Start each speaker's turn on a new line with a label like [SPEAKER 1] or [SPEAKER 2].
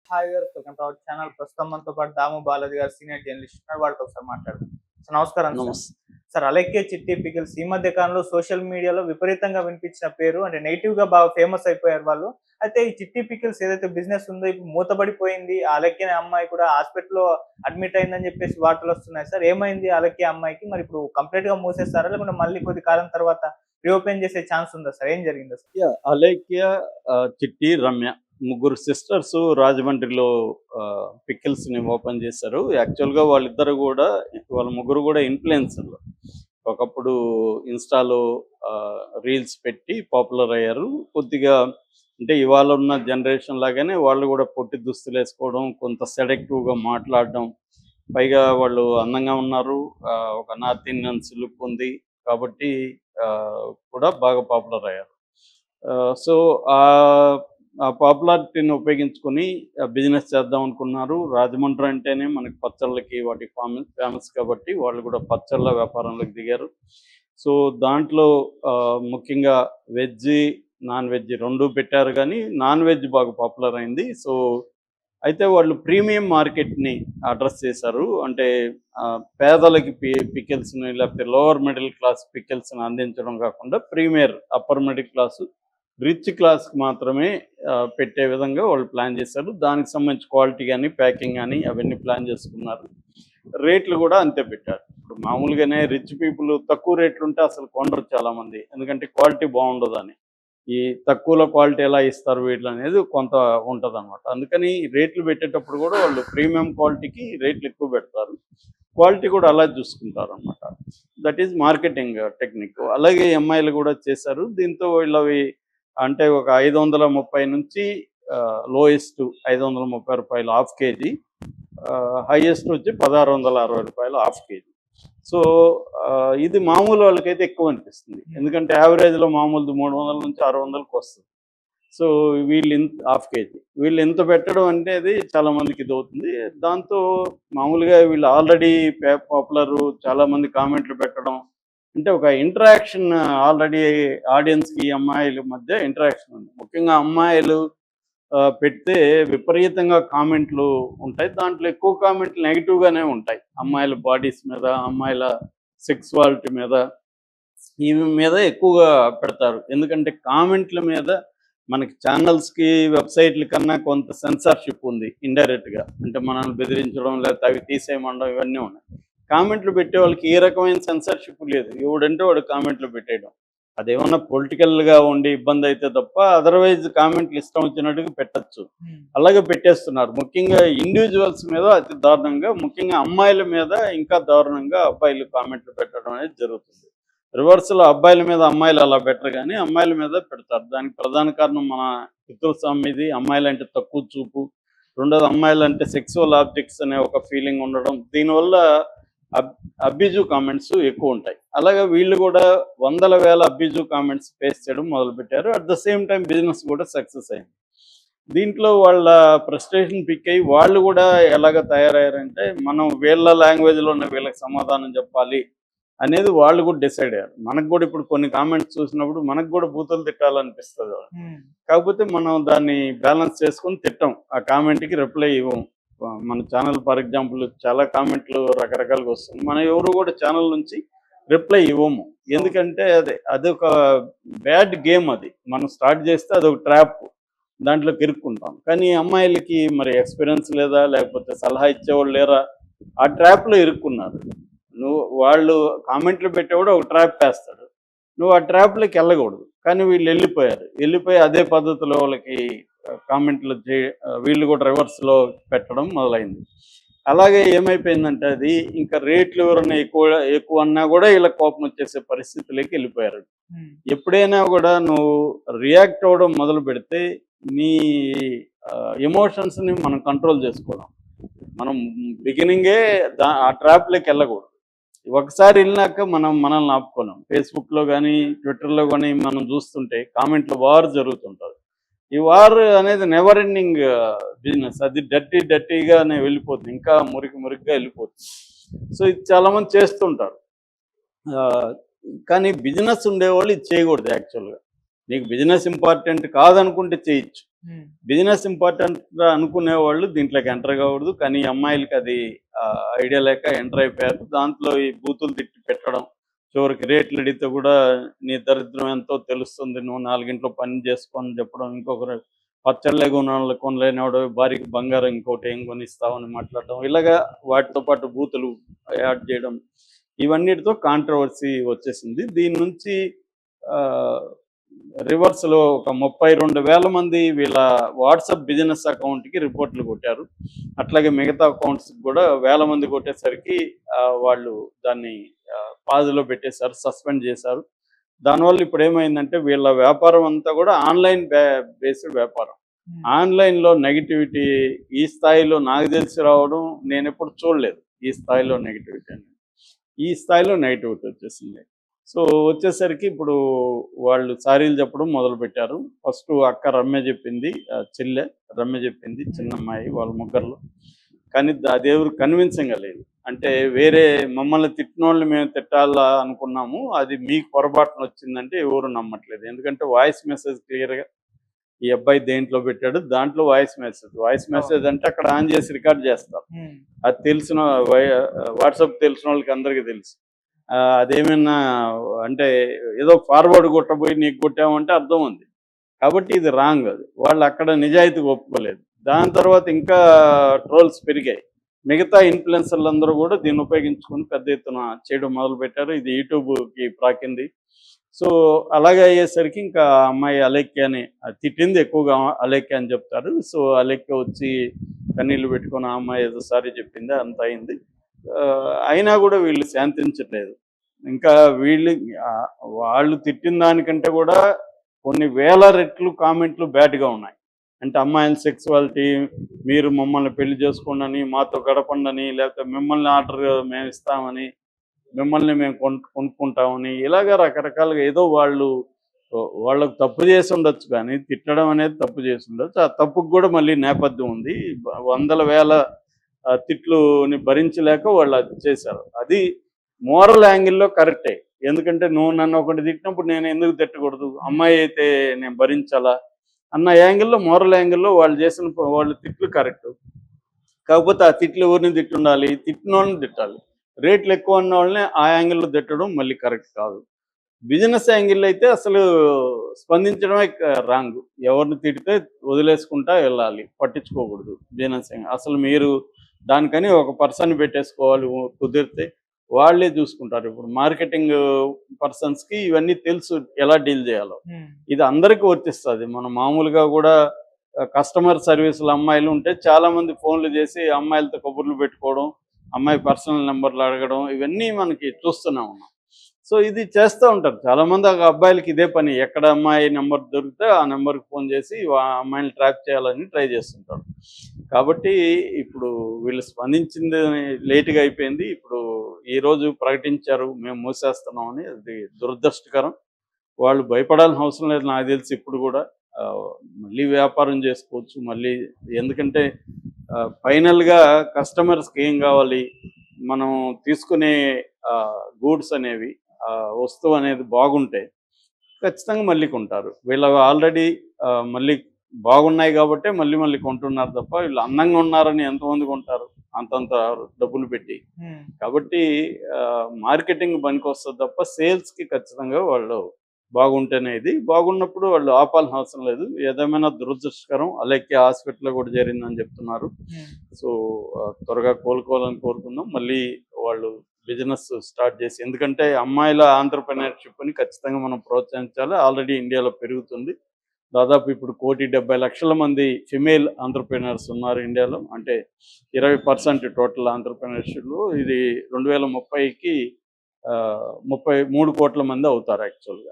[SPEAKER 1] Hi viewers, welcome to our channel. ప్రస్తుతం మనతో పాటు దాము బాలాజీ గారు సీనియర్ జర్నలిస్ట్ ఉన్నారు. వాళ్ళతో ఒకసారి మాట్లాడదాం. సార్ నమస్కారం.
[SPEAKER 2] నమస్తే.
[SPEAKER 1] సార్ అలెక్కే చిట్టి పికిల్స్ ఈ మధ్య కాలంలో సోషల్ మీడియాలో విపరీతంగా వినిపించిన పేరు, అంటే నెగిటివ్ గా బాగా ఫేమస్ అయిపోయారు వాళ్ళు. అయితే ఈ చిట్టి పికిల్స్ ఏదైతే బిజినెస్ ఉందో ఇప్పుడు మూతబడిపోయింది. ఆ అలెక్కే అమ్మాయి కూడా హాస్పిటల్లో అడ్మిట్ అయిందని చెప్పేసి వార్తలు వస్తున్నాయి. సార్ ఏమైంది అలెక్కే అమ్మాయికి? మరి ఇప్పుడు కంప్లీట్ గా మూసేస్తారా, లేకుంటే మళ్ళీ కొద్ది కాలం తర్వాత రీఓపెన్ చేసే ఛాన్స్ ఉందా సార్? ఏం జరిగింది సార్?
[SPEAKER 2] అలేఖ్య, చిట్టి, రమ్య ముగ్గురు సిస్టర్స్ రాజమండ్రిలో పికిల్స్ని ఓపెన్ చేశారు. యాక్చువల్గా వాళ్ళ ముగ్గురు కూడా ఇన్ఫ్లుయెన్సర్లు. ఒకప్పుడు ఇన్స్టాలో రీల్స్ పెట్టి పాపులర్ అయ్యారు. కొద్దిగా అంటే ఇవాళ ఉన్న జనరేషన్ లాగానే వాళ్ళు కూడా పొట్టి దుస్తులు వేసుకోవడం, కొంత సెడక్టివ్గా మాట్లాడడం, పైగా వాళ్ళు అందంగా ఉన్నారు, ఒక నార్త్ ఇండియన్స్ లుక్ ఉంది కాబట్టి కూడా బాగా పాపులర్ అయ్యారు. సో ఆ పాపులారిటీని ఉపయోగించుకొని బిజినెస్ చేద్దాం అనుకున్నారు. రాజమండ్రి అంటేనే మనకి పచ్చళ్ళకి వాటి ఫేమస్ కాబట్టి వాళ్ళు కూడా పచ్చళ్ళ వ్యాపారంలోకి దిగారు. సో దాంట్లో ముఖ్యంగా వెజ్, నాన్ వెజ్ రెండు పెట్టారు, కానీ నాన్ వెజ్ బాగా పాపులర్ అయింది. సో అయితే వాళ్ళు ప్రీమియం మార్కెట్ని అడ్రస్ చేశారు. అంటే పేదలకి పికిల్స్ని, లేకపోతే లోవర్ మిడిల్ క్లాస్ పికిల్స్ని అందించడం కాకుండా premier upper middle class, rich క్లాస్కి మాత్రమే పెట్టే విధంగా వాళ్ళు ప్లాన్ చేశారు. దానికి సంబంధించి క్వాలిటీ కానీ ప్యాకింగ్ కానీ అవన్నీ ప్లాన్ చేసుకున్నారు. రేట్లు కూడా అంతే పెట్టారు. ఇప్పుడు మామూలుగానే రిచ్ పీపుల్ తక్కువ రేట్లు ఉంటే అసలు కొనరు చాలామంది, ఎందుకంటే క్వాలిటీ బాగుండదు అని. ఈ తక్కువలో క్వాలిటీ ఎలా ఇస్తారు వీళ్ళు అనేది కొంత ఉంటుంది అనమాట. అందుకని రేట్లు పెట్టేటప్పుడు కూడా వాళ్ళు ప్రీమియం క్వాలిటీకి రేట్లు ఎక్కువ పెడతారు, క్వాలిటీ కూడా అలా చూసుకుంటారు అనమాట. That is marketing technique. అలాగే ఎంఐలు కూడా చేశారు. దీంతో వీళ్ళవి అంటే ఒక 530 నుంచి లోయెస్ట్ 530 రూపాయలు హాఫ్ కేజీ, హైయెస్ట్ వచ్చి 1660 రూపాయలు హాఫ్ కేజీ. సో ఇది మామూలు వాళ్ళకైతే ఎక్కువ అనిపిస్తుంది, ఎందుకంటే యావరేజ్లో మామూలుది 300 నుంచి 600కి వస్తుంది. సో వీళ్ళు హాఫ్ కేజీ వీళ్ళు ఎంత పెట్టడం అనేది చాలామందికి ఇది అవుతుంది. దాంతో మామూలుగా వీళ్ళు ఆల్రెడీ పాపులరు, చాలామంది కామెంట్లు పెట్టడం, అంటే ఒక ఇంటరాక్షన్ ఆల్రెడీ ఆడియన్స్కి అమ్మాయిల మధ్య ఇంటరాక్షన్ ఉంది. ముఖ్యంగా అమ్మాయిలు పెడితే విపరీతంగా కామెంట్లు ఉంటాయి. దాంట్లో ఎక్కువ కామెంట్లు నెగిటివ్గానే ఉంటాయి. అమ్మాయిల బాడీస్ మీద, అమ్మాయిల సెక్సువాలిటీ మీద, ఈ మీద ఎక్కువగా పెడతారు. ఎందుకంటే కామెంట్ల మీద మనకి ఛానల్స్కి, వెబ్సైట్ల కన్నా కొంత సెన్సార్షిప్ ఉంది ఇండైరెక్ట్గా. అంటే మనల్ని బెదిరించడం, లేకపోతే అవి తీసేయమండం, ఇవన్నీ ఉన్నాయి. కామెంట్లు పెట్టే వాళ్ళకి ఏ రకమైన సెన్సార్షిప్ లేదు. ఎవడంటే వాడు కామెంట్లు పెట్టేయడం. అదేమన్నా పొలిటికల్గా ఉండి ఇబ్బంది అయితే తప్ప అదర్వైజ్ కామెంట్లు ఇష్టం వచ్చినట్టుగా పెట్టచ్చు. అలాగే పెట్టేస్తున్నారు. ముఖ్యంగా ఇండివిజువల్స్ మీద అతి దారుణంగా, ముఖ్యంగా అమ్మాయిల మీద ఇంకా దారుణంగా అబ్బాయిలు కామెంట్లు పెట్టడం అనేది జరుగుతుంది. రివర్స్లో అబ్బాయిల మీద అమ్మాయిలు అలా పెట్టరు, కానీ అమ్మాయిల మీద పెడతారు. దానికి ప్రధాన కారణం మన పితృస్వామ్యం ఇది. అమ్మాయిలంటే తక్కువ చూపు, రెండోది అమ్మాయిలంటే సెక్సువల్ ఆబ్జెక్ట్స్ అనే ఒక ఫీలింగ్ ఉండడం, దీనివల్ల అబ్యూజివ్ కామెంట్స్ ఎక్కువ ఉంటాయి. అలాగే వీళ్ళు కూడా వందల వేల అబ్యూజివ్ కామెంట్స్ ఫేస్ చేయడం మొదలుపెట్టారు. At the same time business కూడా సక్సెస్ అయింది. దీంట్లో వాళ్ళ ఫ్రస్ట్రేషన్ పిక్ అయ్యి వాళ్ళు కూడా ఎలాగ తయారయ్యారంటే, మనం వీళ్ళ లాంగ్వేజ్లోనే వీళ్ళకి సమాధానం చెప్పాలి అనేది వాళ్ళు కూడా డిసైడ్ అయ్యారు. మనకు కూడా ఇప్పుడు కొన్ని కామెంట్స్ చూసినప్పుడు మనకు కూడా బూతులు తిట్టాలనిపిస్తుంది. కాకపోతే మనం దాన్ని బ్యాలెన్స్ చేసుకొని తిట్టాం, ఆ కామెంట్కి రిప్లై ఇవ్వం. మన ఛానల్ ఫర్ ఎగ్జాంపుల్ చాలా కామెంట్లు రకరకాలుగా వస్తుంది, మనం ఎవరు కూడా ఛానల్ నుంచి రిప్లై ఇవ్వము. ఎందుకంటే అదొక బ్యాడ్ గేమ్. అది మనం స్టార్ట్ చేస్తే అదొక ట్రాప్, దాంట్లోకి ఇరుక్కుంటాం. కానీ అమ్మాయిలకి మరి ఎక్స్పీరియన్స్ లేదా, లేకపోతే సలహా ఇచ్చేవాళ్ళు లేరా, ఆ ట్రాప్లో ఇరుక్కున్నారు. వాళ్ళు కామెంట్లు పెట్టేవాడు ఒక ట్రాప్ వేస్తాడు, నువ్వు ఆ ట్రాప్లోకి వెళ్ళకూడదు. కానీ వీళ్ళు వెళ్ళిపోయి అదే పద్ధతిలో వాళ్ళకి కామెంట్లు వీళ్ళు కూడా రివర్స్లో పెట్టడం మొదలైంది. అలాగే ఏమైపోయిందంటే అది ఇంకా రేట్లు ఎవరైనా ఎక్కువ అన్నా కూడా ఇలా కోపం వచ్చేసే పరిస్థితులకి వెళ్ళిపోయారు. ఎప్పుడైనా కూడా నువ్వు రియాక్ట్ అవ్వడం మొదలు పెడితే నీ ఎమోషన్స్ని మనం కంట్రోల్ చేసుకోవడం. మనం బిగినింగే ఆ ట్రాప్లోకి వెళ్ళకూడదు. ఒకసారి వెళ్ళినాక మనల్ని ఆపుకోలేం. ఫేస్బుక్లో కానీ ట్విట్టర్లో కానీ మనం చూస్తుంటే కామెంట్లు వార్ జరుగుతుంటుంది. ఈ వార్ అనేది నెవర్ ఎండింగ్ బిజినెస్. అది డర్టీగానే వెళ్ళిపోతుంది, ఇంకా మురికిగా వెళ్ళిపోతుంది. సో ఇది చాలామంది చేస్తుంటారు. కానీ బిజినెస్ ఉండేవాళ్ళు ఇది చేయకూడదు. యాక్చువల్గా నీకు బిజినెస్ ఇంపార్టెంట్ కాదనుకుంటే చేయొచ్చు, బిజినెస్ ఇంపార్టెంట్ అనుకునే వాళ్ళు దీంట్లోకి ఎంటర్ కాకూడదు. కానీ ఈ అమ్మాయిలకి అది ఐడియా లేక ఎంటర్ అయిపోయారు. దాంట్లో ఈ బూతులు తిట్టి పెట్టడం, చివరికి రేట్లు అడిగితే కూడా నీ దరిద్రం ఎంతో తెలుస్తుంది, నువ్వు 4 పని చేసుకొని చెప్పడం, ఇంకొకరు పచ్చళ్ళే కొనలేనివాడు భార్యకి బంగారం ఇంకోటి ఏం కొనిస్తావని మాట్లాడడం, ఇలాగా వాటితో పాటు బూతులు యాడ్ చేయడం, ఇవన్నిటితో కాంట్రవర్సీ వచ్చేసింది. దీని నుంచి రివర్స్లో ఒక 32,000 మంది వీళ్ళ వాట్సాప్ బిజినెస్ అకౌంట్కి రిపోర్ట్లు కొట్టారు. అట్లాగే మిగతా అకౌంట్స్కి కూడా వేల మంది కొట్టేసరికి వాళ్ళు దాన్ని పాజ్లో పెట్టేశారు, సస్పెండ్ చేశారు. దానివల్ల ఇప్పుడు ఏమైందంటే వీళ్ళ వ్యాపారం అంతా కూడా ఆన్లైన్ బేస్డ్ వ్యాపారం. ఆన్లైన్లో నెగిటివిటీ ఈ స్థాయిలో నాకు తెలిసి రావడం నేను ఎప్పుడు చూడలేదు. ఈ స్థాయిలో నెగిటివిటీ అనేది, ఈ స్థాయిలో నెగిటివిటీ వచ్చేసింది. సో వచ్చేసరికి ఇప్పుడు వాళ్ళు సారీలు చెప్పడం మొదలుపెట్టారు. ఫస్ట్ అక్క రమ్య చెప్పింది, చెల్లె రమ్య చెప్పింది, చిన్నమ్మాయి వాళ్ళ ముగ్గురులో. కానీ అది ఎవరు కన్విన్సింగ్గా లేదు. అంటే వేరే మమ్మల్ని తిట్టినోళ్ళు మేము తిట్టాలా అనుకున్నాము, అది మీకు పొరపాటున వచ్చిందంటే ఎవరు నమ్మట్లేదు. ఎందుకంటే వాయిస్ మెసేజ్ క్లియర్గా ఈ అబ్బాయి దేంట్లో పెట్టాడు, దాంట్లో వాయిస్ మెసేజ్ అంటే అక్కడ ఆన్ చేసి రికార్డ్ చేస్తారు. అది తెలిసిన వాట్సాప్ తెలిసిన వాళ్ళకి అందరికీ తెలుసు. అదేమైనా అంటే ఏదో ఫార్వర్డ్ కొట్టబోయి నీకు కొట్టామంటే అర్థం ఉంది. కాబట్టి ఇది రాంగ్. అది వాళ్ళు అక్కడ నిజాయితీగా ఒప్పుకోలేదు. దాని తర్వాత ఇంకా ట్రోల్స్ పెరిగాయి. మిగతా ఇన్ఫ్లుయెన్సర్లు అందరూ కూడా దీన్ని ఉపయోగించుకొని పెద్ద ఎత్తున చేయడం మొదలుపెట్టారు. ఇది యూట్యూబ్కి ప్రాకింది. సో అలాగే అయ్యేసరికి ఇంకా అమ్మాయి అలేఖ్య అని తిట్టింది ఎక్కువగా, అలేఖ్య అని చెప్తారు. సో అలేఖ్య వచ్చి కన్నీళ్ళు పెట్టుకొని ఆ అమ్మాయి ఏదో సారీ చెప్పింది, అంత అయింది. అయినా కూడా వీళ్ళు శాంతించట్లేదు. ఇంకా వాళ్ళు తిట్టిన దానికంటే కూడా కొన్ని వేల రెట్లు కామెంట్లు బ్యాడ్గా ఉన్నాయి. అంటే అమ్మాయిల సెక్సువాలిటీ, మీరు మమ్మల్ని పెళ్లి చేసుకోండి, మాతో గడపండి, లేకపోతే మిమ్మల్ని ఆర్డర్ మేము ఇస్తామని, మిమ్మల్ని మేము కొనుక్కుంటామని, ఇలాగ రకరకాలుగా ఏదో వాళ్ళకు తప్పు చేసి ఉండొచ్చు, కానీ తిట్టడం అనేది తప్పు చేసి ఉండొచ్చు. ఆ తప్పుకు కూడా మళ్ళీ నేపథ్యం ఉంది. వందల వేల తిట్లుని భరించలేక వాళ్ళు అది చేశారు. అది మోరల్ యాంగిల్లో కరెక్టే. ఎందుకంటే నువ్వు నన్ను ఒకటి తిట్టినప్పుడు నేను ఎందుకు తిట్టకూడదు, అమ్మాయి అయితే నేను భరించాలా అన్న యాంగిల్లో, మోరల్ యాంగిల్లో వాళ్ళు తిట్లు కరెక్ట్. కాకపోతే ఆ తిట్లు ఎవరిని తిట్టుండాలి, తిట్టిన వాళ్ళని తిట్టాలి. రేట్లు ఎక్కువ ఉన్న వాళ్ళని ఆ యాంగిల్లో తిట్టడం మళ్ళీ కరెక్ట్ కాదు. బిజినెస్ యాంగిల్ అయితే అసలు స్పందించడమే రాంగ్. ఎవరిని తిడితే వదిలేసుకుంటా వెళ్ళాలి, పట్టించుకోకూడదు. బిజినెస్ అసలు మీరు దానికని ఒక పర్సన్ పెట్టేసుకోవాలి, కుదిరితే వాళ్ళే చూసుకుంటారు. ఇప్పుడు మార్కెటింగ్ పర్సన్స్కి ఇవన్నీ తెలుసు ఎలా డీల్ చేయాలో. ఇది అందరికీ వర్తిస్తుంది. మనం మామూలుగా కూడా కస్టమర్ సర్వీసులు అమ్మాయిలు ఉంటే చాలామంది ఫోన్లు చేసి అమ్మాయిలతో కబుర్లు పెట్టుకోవడం, అమ్మాయి పర్సనల్ నెంబర్లు అడగడం, ఇవన్నీ మనకి చూస్తూనే ఉన్నాం. సో ఇది చేస్తూ ఉంటారు చాలామంది. అబ్బాయిలకి ఇదే పని, ఎక్కడ అమ్మాయి నెంబర్ దొరికితే ఆ నెంబర్కి ఫోన్ చేసి ఆ అమ్మాయిని ట్రాక్ చేయాలని ట్రై చేస్తుంటారు. కాబట్టి ఇప్పుడు వీళ్ళు స్పందించింది లేటుగా అయిపోయింది. ఇప్పుడు ఈరోజు ప్రకటించారు మేము మూసేస్తున్నామని, అది దురదృష్టకరం. వాళ్ళు భయపడాల్సిన అవసరం లేదు నాకు తెలిసి. ఇప్పుడు కూడా మళ్ళీ వ్యాపారం చేసుకోవచ్చు మళ్ళీ. ఎందుకంటే ఫైనల్గా కస్టమర్స్కి ఏం కావాలి, మనం తీసుకునే గూడ్స్ అనేవి, వస్తువు అనేది బాగుంటే ఖచ్చితంగా మళ్ళీ కొంటారు. వీళ్ళు ఆల్రెడీ మళ్ళీ బాగున్నాయి కాబట్టి మళ్ళీ కొంటున్నారు తప్ప, వీళ్ళు అందంగా ఉన్నారని ఎంతమంది కొంటారు అంతంత డబ్బులు పెట్టి. కాబట్టి మార్కెటింగ్ పనికి వస్తుంది తప్ప సేల్స్కి ఖచ్చితంగా వాళ్ళు బాగుంటేనే. ఇది బాగున్నప్పుడు వాళ్ళు ఆపాల్సిన అవసరం లేదు. ఏదేమైనా దురదృష్టకరం. అలేఖ్య హాస్పిటల్లో కూడా చేరిందని చెప్తున్నారు. సో త్వరగా కోలుకోవాలని కోరుకుందాం. మళ్ళీ వాళ్ళు బిజినెస్ స్టార్ట్ చేసి, ఎందుకంటే అమ్మాయిల ఆంటర్‌ప్రెన్యూర్‌షిప్‌ని ఖచ్చితంగా మనం ప్రోత్సహించాలి. ఆల్రెడీ ఇండియాలో పెరుగుతుంది. దాదాపు ఇప్పుడు 1,70,00,000 మంది ఫిమేల్ ఆంటర్‌ప్రెన్యూర్స్ ఉన్నారు ఇండియాలో. అంటే 20% టోటల్ ఆంటర్‌ప్రెన్యూర్‌షిప్‌లో. ఇది 2030కి 33 కోట్ల మంది అవుతారు యాక్చువల్గా.